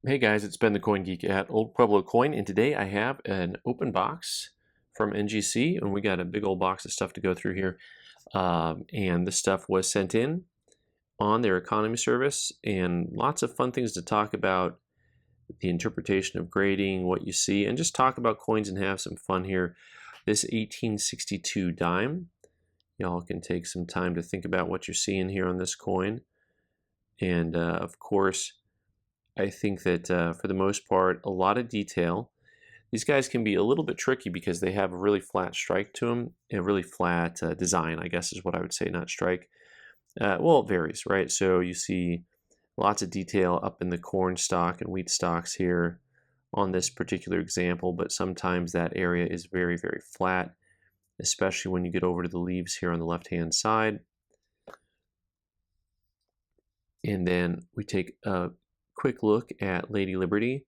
Hey guys, it's Ben the Coin Geek at Old Pueblo Coin, and today I have an open box from NGC, and we got a big old box of stuff to go through here. And this stuff was sent in on their economy service, and lots of fun things to talk about, the interpretation of grading, what you see, and just talk about coins and have some fun here. This 1862 dime, y'all can take some time to think about what you're seeing here on this coin. And of course, I think that for the most part, a lot of detail. These guys can be a little bit tricky because they have a really flat strike to them, a really flat design, I guess is what I would say, not strike. Well, it varies, right? So you see lots of detail up in the corn stalk and wheat stalks here on this particular example, but sometimes that area is very, very flat, especially when you get over to the leaves here on the left-hand side. And then we take a quick look at Lady Liberty,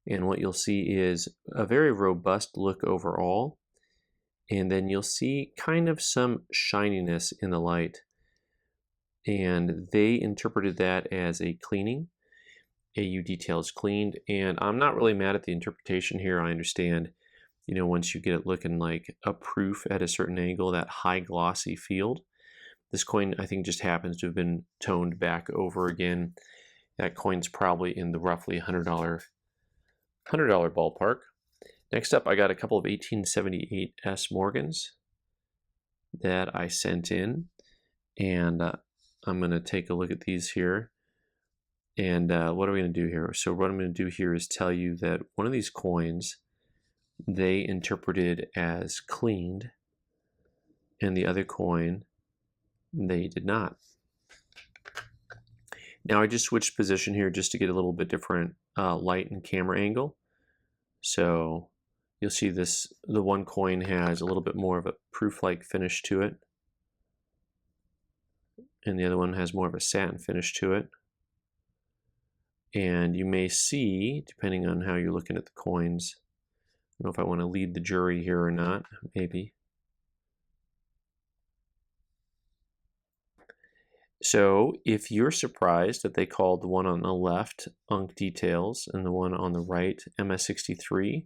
and what you'll see is a very robust look overall, and then you'll see kind of some shininess in the light, and they interpreted that as a cleaning. AU details cleaned, and I'm not really mad at the interpretation here. I understand, once you get it looking like a proof at a certain angle, that high glossy field. This coin, I think, just happens to have been toned back over again. That coin's probably in the roughly $100 ballpark. Next up, I got a couple of 1878 S Morgans that I sent in, and I'm going to take a look at these here. And what are we going to do here? So what I'm going to do here is tell you that one of these coins they interpreted as cleaned, and the other coin they did not. Now I just switched position here just to get a little bit different light and camera angle. So you'll see the one coin has a little bit more of a proof-like finish to it, and the other one has more of a satin finish to it. And you may see, depending on how you're looking at the coins, I don't know if I want to lead the jury here or not, maybe. So if you're surprised that they called the one on the left Unk Details and the one on the right MS63,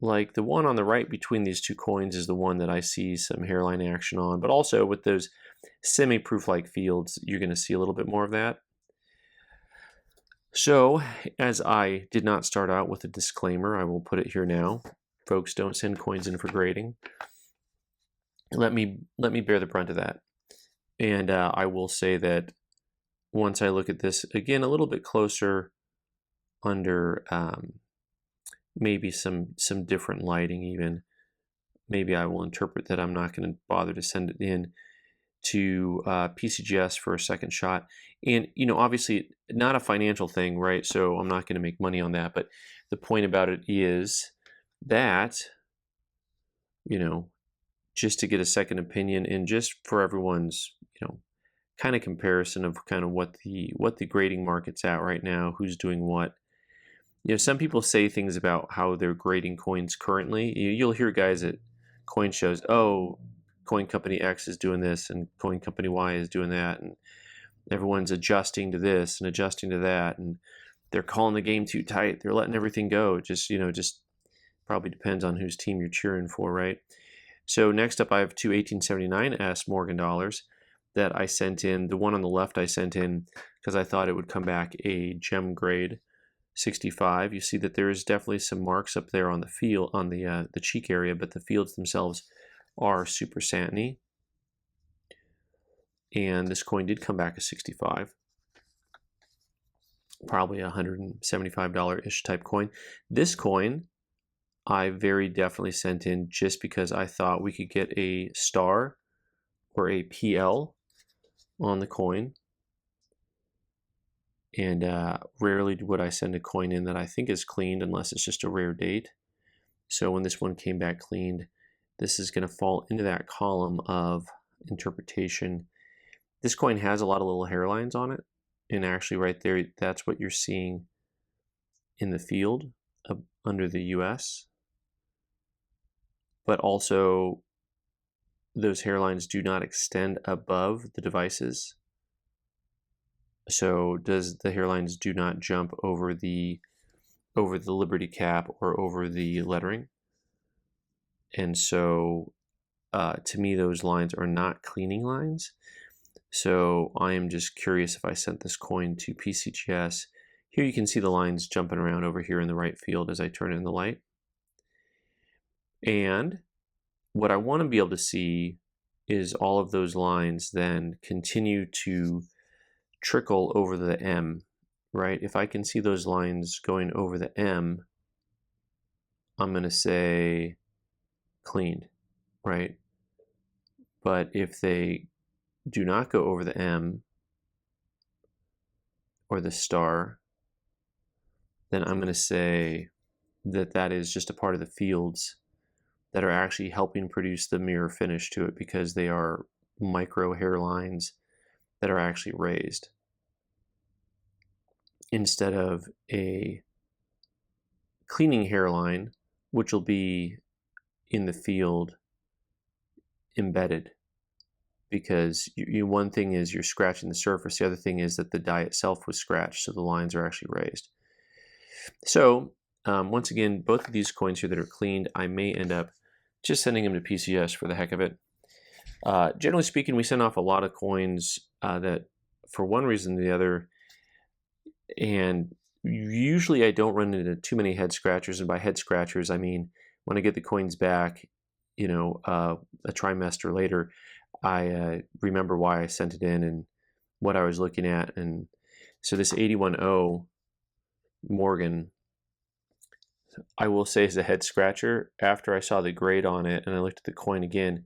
like the one on the right between these two coins is the one that I see some hairline action on, but also with those semi-proof-like fields, you're going to see a little bit more of that. So, as I did not start out with a disclaimer, I will put it here now. Folks, don't send coins in for grading. Let me bear the brunt of that. And I will say that once I look at this again a little bit closer under maybe some different lighting even, maybe I will interpret that I'm not going to bother to send it in to PCGS for a second shot. And, obviously not a financial thing, right? So I'm not going to make money on that. But the point about it is that, just to get a second opinion and just for everyone's, kind of comparison of kind of what the grading market's at right now, who's doing what. Some people say things about how they're grading coins currently. You'll hear guys at coin shows, oh, coin company X is doing this and coin company Y is doing that, and everyone's adjusting to this and adjusting to that, and they're calling the game too tight. They're letting everything go. Just probably depends on whose team you're cheering for, right? So next up, I have two 1879 S Morgan dollars that I sent in. The one on the left I sent in because I thought it would come back a gem grade 65. You see that there is definitely some marks up there on the field, on the cheek area, but the fields themselves are super satiny. And this coin did come back a 65. Probably a $175-ish type coin. This coin I very definitely sent in just because I thought we could get a star or a PL on the coin. And rarely would I send a coin in that I think is cleaned unless it's just a rare date. So when this one came back cleaned, this is going to fall into that column of interpretation. This coin has a lot of little hairlines on it. And actually right there, that's what you're seeing in the field under the US. But also, those hairlines do not extend above the devices. So does the hairlines do not jump over the Liberty cap or over the lettering? And so to me, those lines are not cleaning lines. So I am just curious if I sent this coin to PCGS. Here you can see the lines jumping around over here in the right field as I turn it in the light. And what I want to be able to see is all of those lines then continue to trickle over the M, right? If I can see those lines going over the M, I'm going to say cleaned, right? But if they do not go over the M or the star, then I'm going to say that that is just a part of the fields that are actually helping produce the mirror finish to it, because they are micro hairlines that are actually raised instead of a cleaning hairline, which will be in the field embedded. Because one thing is you're scratching the surface, the other thing is that the die itself was scratched, so the lines are actually raised. So once again, both of these coins here that are cleaned, I may end up just sending them to PCS for the heck of it. Generally speaking, we send off a lot of coins that for one reason or the other, and usually I don't run into too many head scratchers, and by head scratchers I mean when I get the coins back, you know, a trimester later, I remember why I sent it in and what I was looking at. And so this 81.0 Morgan, I will say, is a head scratcher. After I saw the grade on it and I looked at the coin again,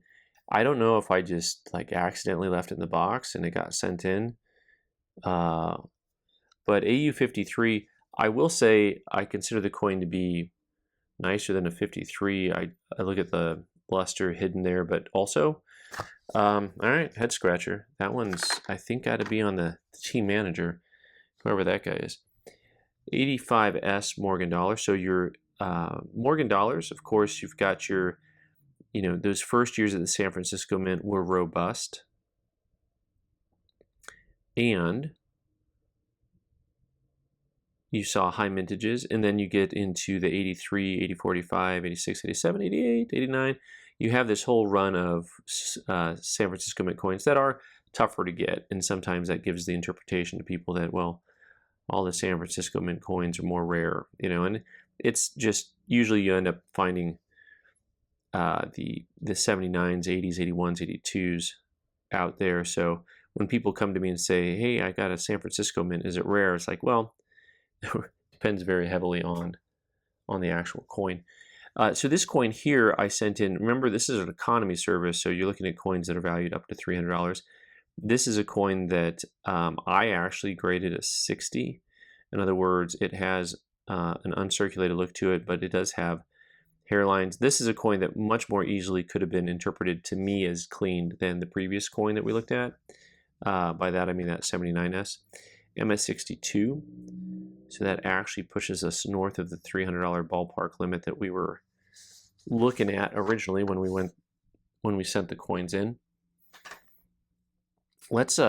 I don't know if I just like accidentally left it in the box and it got sent in. But AU53, I will say I consider the coin to be nicer than a 53. I look at the luster hidden there, but also, all right, head scratcher. That one's, I think, got to be on the team manager, whoever that guy is. 85S Morgan dollar. So your Morgan dollars, of course, you've got your, you know, those first years at the San Francisco Mint were robust. And you saw high mintages, and then you get into the 83, 84, 85, 86, 87, 88, 89. You have this whole run of San Francisco Mint coins that are tougher to get, and sometimes that gives the interpretation to people that, well, all the San Francisco Mint coins are more rare, you know, and it's just usually you end up finding the 79s, 80s, 81s, 82s out there. So when people come to me and say, hey, I got a San Francisco Mint, is it rare? It's like, well, depends very heavily on the actual coin. So this coin here I sent in, remember this is an economy service, so you're looking at coins that are valued up to $300. This is a coin that I actually graded a 60. In other words, it has an uncirculated look to it, but it does have hairlines. This is a coin that much more easily could have been interpreted to me as cleaned than the previous coin that we looked at. By that I mean that 79S. MS62. So that actually pushes us north of the $300 ballpark limit that we were looking at originally when we sent the coins in. Let's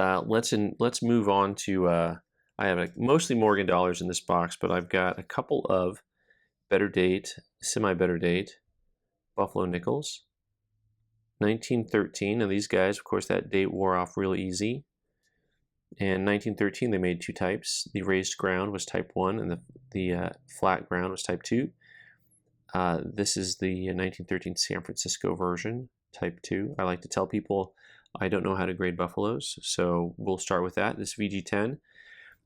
move on to I have mostly Morgan dollars in this box, but I've got a couple of better date, semi-better date Buffalo nickels. 1913. Now these guys, of course, that date wore off real easy. And 1913, they made two types. The raised ground was type 1, and the flat ground was type 2. This is the 1913 San Francisco version, type 2. I like to tell people I don't know how to grade buffaloes, so we'll start with that. This VG10,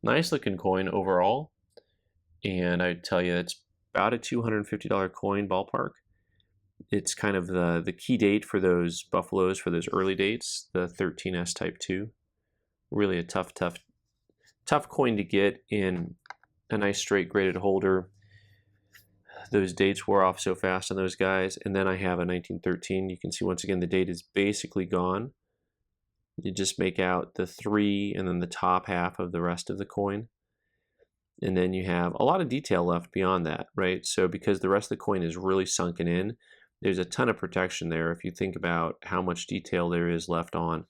nice looking coin overall, and I tell you it's about a $250 coin ballpark. It's kind of the key date for those buffaloes, for those early dates, the 13S type 2. Really a tough coin to get in a nice straight graded holder. Those dates wore off so fast on those guys. And then I have a 1913. You can see once again the date is basically gone. You just make out the 3 and then the top half of the rest of the coin. And then you have a lot of detail left beyond that, right? So because the rest of the coin is really sunken in, there's a ton of protection there if you think about how much detail there is left on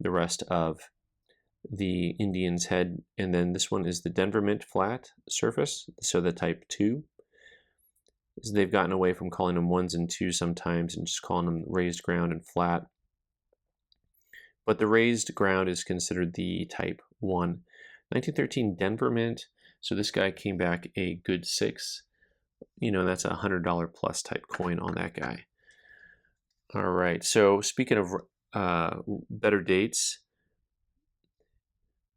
the rest of the Indian's head, and then this one is the Denver Mint flat surface, so the type 2. So they've gotten away from calling them 1s and 2s sometimes and just calling them raised ground and flat. But the raised ground is considered the type 1. 1913 Denver Mint, so this guy came back a good 6. That's a $100 plus type coin on that guy. All right, so speaking of better dates,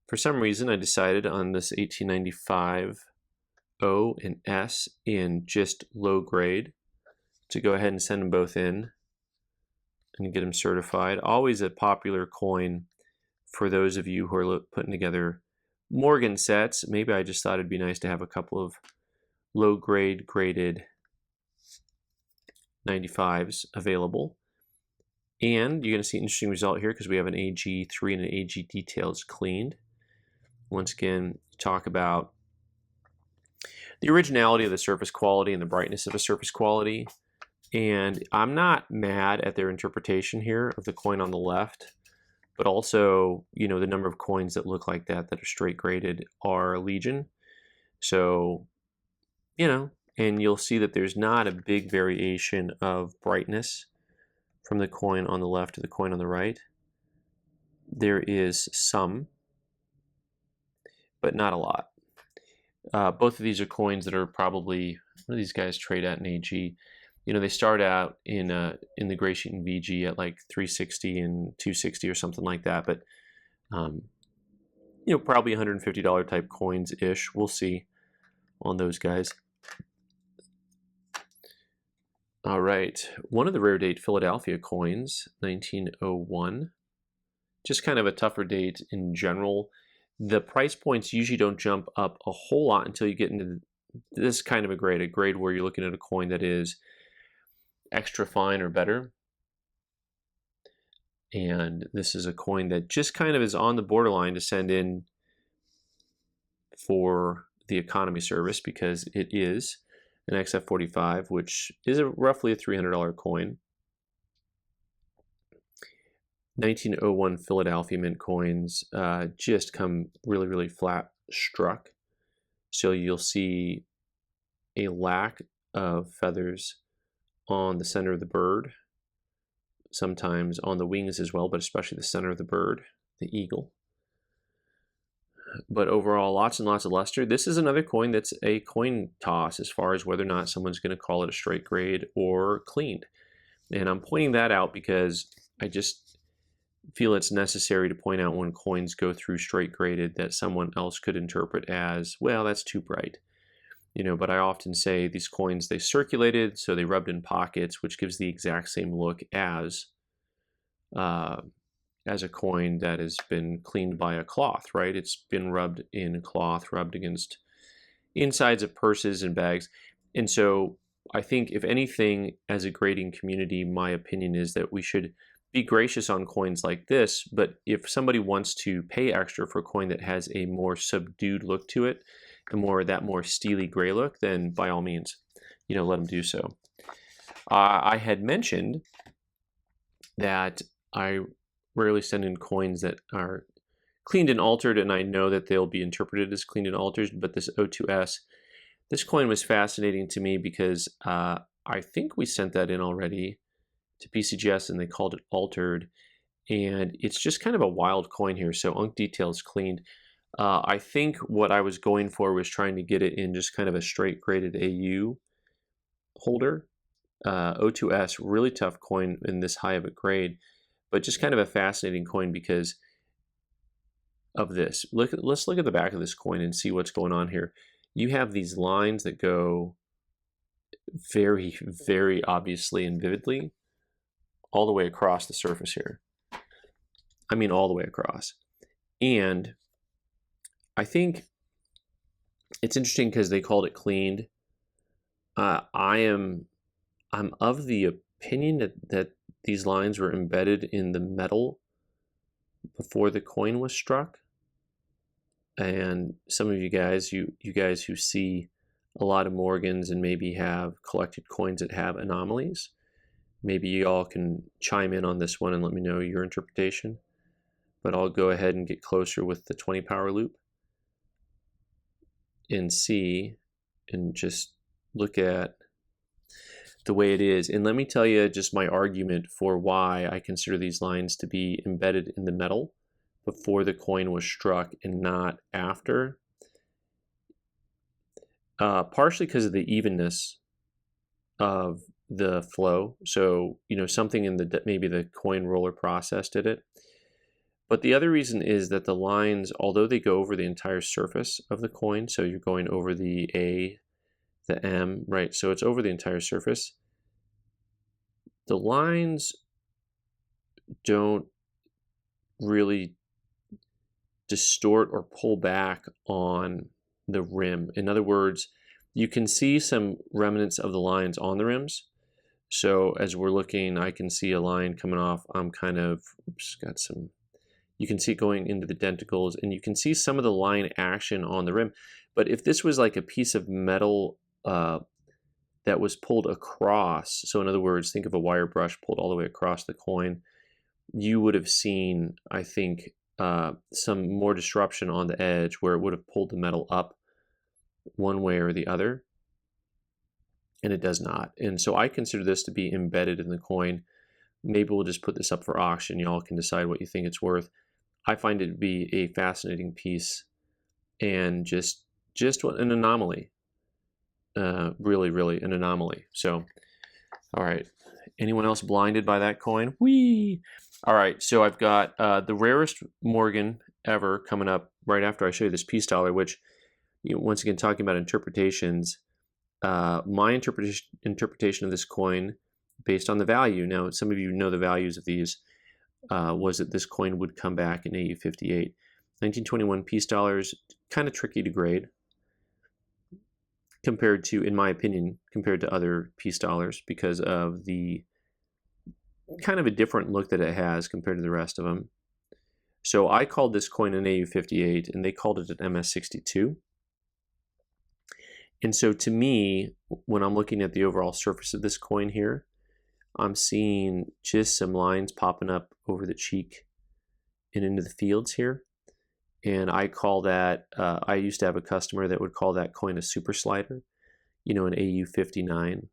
for some reason I decided on this 1895 O and S in just low grade to go ahead and send them both in and get them certified. Always a popular coin for those of you who are putting together Morgan sets. Maybe I just thought it'd be nice to have a couple of low grade graded 95s available. And you're going to see an interesting result here because we have an AG3 and an AG details cleaned. Once again, talk about the originality of the surface quality and the brightness of the surface quality. And I'm not mad at their interpretation here of the coin on the left, but also, the number of coins that look like that are straight graded are legion. So, and you'll see that there's not a big variation of brightness from the coin on the left to the coin on the right. There is some, but not a lot. Both of these are coins that are probably, what do these guys trade at in AG? They start out in the gray sheet and VG at like 360 and 260 or something like that, but probably $150 type coins ish. We'll see on those guys. All right, one of the rare date Philadelphia coins, 1901. Just kind of a tougher date in general. The price points usually don't jump up a whole lot until you get into this kind of a grade where you're looking at a coin that is extra fine or better. And this is a coin that just kind of is on the borderline to send in for the economy service because it is an XF45, which is roughly a $300 coin. 1901 Philadelphia Mint coins just come really, really flat struck. So you'll see a lack of feathers on the center of the bird, sometimes on the wings as well, but especially the center of the bird, the eagle. But overall, lots and lots of luster. This is another coin that's a coin toss as far as whether or not someone's going to call it a straight grade or cleaned. And I'm pointing that out because I just feel it's necessary to point out when coins go through straight graded that someone else could interpret as, well, that's too bright. But I often say these coins, they circulated, so they rubbed in pockets, which gives the exact same look as a coin that has been cleaned by a cloth, right? It's been rubbed in cloth, rubbed against insides of purses and bags. And so I think, if anything, as a grading community, my opinion is that we should be gracious on coins like this, but if somebody wants to pay extra for a coin that has a more subdued look to it, that more steely gray look, then by all means, let them do so. I had mentioned that I rarely send in coins that are cleaned and altered, and I know that they'll be interpreted as cleaned and altered, but this O2S, this coin was fascinating to me because I think we sent that in already to PCGS and they called it altered, and it's just kind of a wild coin here. So Unk details cleaned. I think what I was going for was trying to get it in just kind of a straight graded AU holder. O2S, really tough coin in this high of a grade, but just kind of a fascinating coin because of this. Let's look at the back of this coin and see what's going on here. You have these lines that go very, very obviously and vividly all the way across the surface here. I mean, all the way across. And I think it's interesting because they called it cleaned. I'm of the opinion that these lines were embedded in the metal before the coin was struck. And some of you guys, you guys who see a lot of Morgans and maybe have collected coins that have anomalies, maybe you all can chime in on this one and let me know your interpretation. but I'll go ahead and get closer with the 20 power loop and see and just look at the way it is. And let me tell you just my argument for why I consider these lines to be embedded in the metal before the coin was struck and not after. Partially because of the evenness of the flow. So, something in maybe the coin roller process did it. But the other reason is that the lines, although they go over the entire surface of the coin, so you're going over the A, the M, right? So it's over the entire surface. The lines don't really distort or pull back on the rim. In other words, you can see some remnants of the lines on the rims. So as we're looking, I can see a line coming off. I'm kind of just got some, you can see it going into the denticles, and you can see some of the line action on the rim. But if this was like a piece of metal that was pulled across, so in other words, think of a wire brush pulled all the way across the coin, you would have seen, I think, some more disruption on the edge where it would have pulled the metal up one way or the other, and it does not. And so I consider this to be embedded in the coin. Maybe we'll just put this up for auction. Y'all can decide what you think it's worth. I find it to be a fascinating piece and just an anomaly. Really, really an anomaly. So, all right. Anyone else blinded by that coin? Whee! All right, so I've got the rarest Morgan ever coming up right after I show you this peace dollar, which, once again, talking about interpretations, my interpretation of this coin based on the value. Now, some of you know the values of these, was that this coin would come back in AU58. 1921 peace dollars, kind of tricky to grade compared to, in my opinion, compared to other peace dollars because of the kind of a different look that it has compared to the rest of them. So I called this coin an AU58 and they called it an MS62. And so to me, when I'm looking at the overall surface of this coin here, I'm seeing just some lines popping up over the cheek and into the fields here. And I call that, I used to have a customer that would call that coin a super slider, an AU59,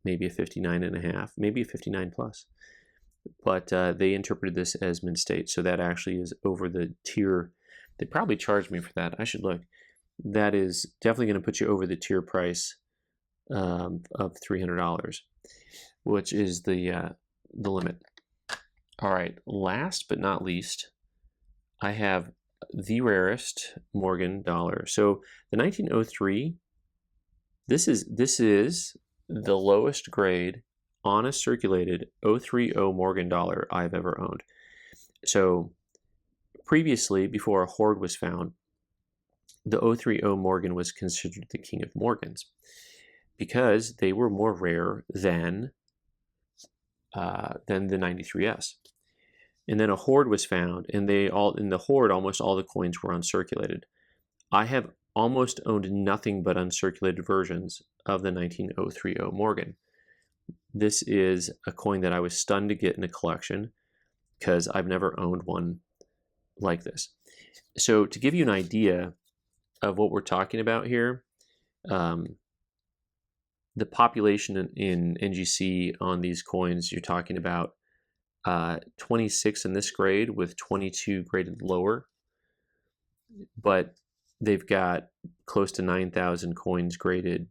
maybe a 59.5, maybe a 59 plus. But they interpreted this as mid-state. So that actually is over the tier. They probably charged me for that. I should look. That is definitely going to put you over the tier price of $300, which is the limit. All right, last but not least, I have the rarest Morgan dollar. So the 1903, this is the lowest grade honest circulated 030 Morgan dollar I've ever owned. So previously, before a hoard was found, the 030 Morgan was considered the king of Morgans because they were more rare than the 93S. And then a hoard was found, and in the hoard, almost all the coins were uncirculated. I have almost owned nothing but uncirculated versions of the 19030 Morgan. This is a coin that I was stunned to get in a collection because I've never owned one like this. So to give you an idea of what we're talking about here, the population in NGC on these coins, you're talking about 26 in this grade with 22 graded lower, but they've got close to 9,000 coins graded.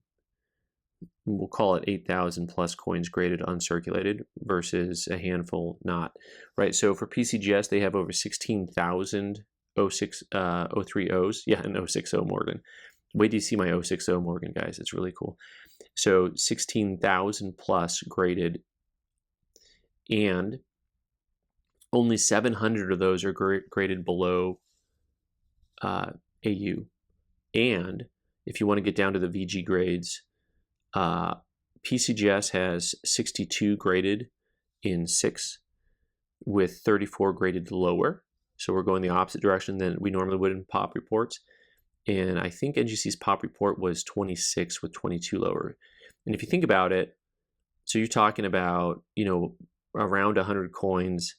We'll call it 8,000 plus coins graded uncirculated versus a handful not, right? So for PCGS, they have over 16,000 030s. Yeah, an 060 Morgan. Wait till you see my 060 Morgan, guys. It's really cool. So 16,000 plus graded, and only 700 of those are graded below AU. And if you want to get down to the VG grades, PCGS has 62 graded in 6 with 34 graded lower. So we're going the opposite direction than we normally would in pop reports. And I think NGC's pop report was 26 with 22 lower. And if you think about it, so you're talking about, around 100 coins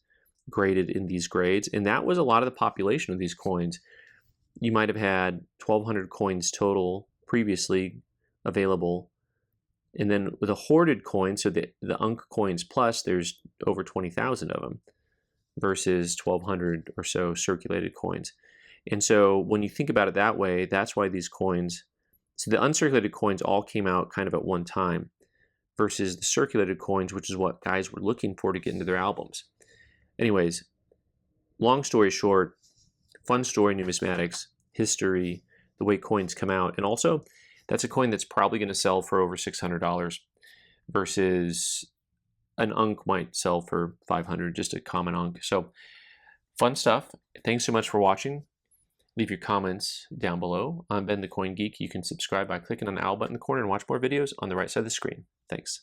graded in these grades, and that was a lot of the population of these coins. You might have had 1,200 coins total previously available, and then with a hoarded coin, so the Unk coins plus, there's over 20,000 of them versus 1,200 or so circulated coins. And so when you think about it that way, that's why these coins, so the uncirculated coins all came out kind of at one time versus the circulated coins, which is what guys were looking for to get into their albums. Anyways, long story short, fun story, numismatics, history, the way coins come out. And also, that's a coin that's probably going to sell for over $600 versus an Unk might sell for $500, just a common Unk. So fun stuff. Thanks so much for watching. Leave your comments down below. I'm Ben the Coin Geek. You can subscribe by clicking on the owl button in the corner and watch more videos on the right side of the screen. Thanks.